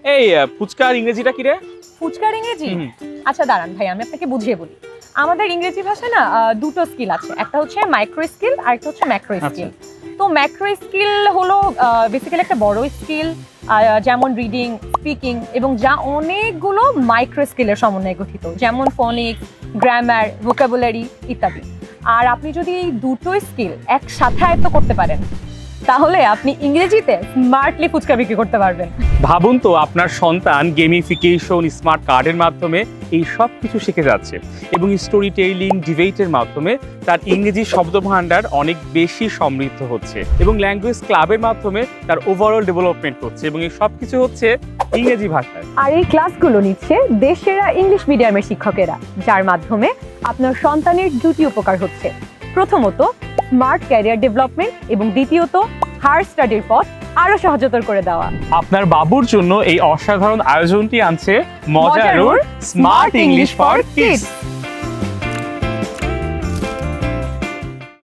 এই ফুচকার ইংরেজিটা কি রে? ফুচকার ইংরেজি? আচ্ছা দাঁড়ান ভাই, আমি আপনাকে বুঝিয়ে বলি। আমাদের ইংরেজি ভাষায় না দুটো স্কিল আছে, একটা হচ্ছে মাইক্রো স্কিল আর একটা হচ্ছে ম্যাক্রো স্কিল। তো ম্যাক্রো স্কিল হলো বেসিক্যালি একটা বড় স্কিল, যেমন রিডিং, স্পিকিং, এবং যা অনেকগুলো মাইক্রো স্কিলের সমন্বয়ে গঠিত, যেমন ফনিক্স, গ্রামার, ভোকাবুলারি ইত্যাদি। আর আপনি যদি এই দুটো স্কিল একসাথে আয়ত্ত করতে পারেন, তাহলে আপনি ইংরেজিতে স্মার্টলি ফুচকা বিক্রি করতে পারবেন। ভাবুন তো, আপনার সন্তান গেমিফিকেশন, স্মার্ট কার্ডের মাধ্যমে এই সব কিছু শিখে যাচ্ছে এবং স্টোরি টেইলিং, ডিবেটের মাধ্যমে তার ইংরেজি শব্দভাণ্ডার অনেক বেশি সমৃদ্ধ হচ্ছে এবং ল্যাঙ্গুয়েজ ক্লাবের মাধ্যমে তার ওভারঅল ডেভেলপমেন্ট হচ্ছে এবং এই সব কিছু হচ্ছে ইংরেজি ভাষায়। আর এই ক্লাসগুলো নিচ্ছে দেশেরা ইংলিশ মিডিয়ামের শিক্ষকেরা, যার মাধ্যমে আপনার সন্তানের দুটি উপকার হচ্ছে। প্রথমত স্মার্ট ক্যারিয়ার ডেভেলপমেন্ট, এবং দ্বিতীয়ত হায়ার স্টাডির পথ আরো সহজতর করে দেওয়া। আপনার বাবুর জন্য এই অসাধারণ আয়োজনটি আনছে মজারুর স্মার্ট ইংলিশ ফর কিডস।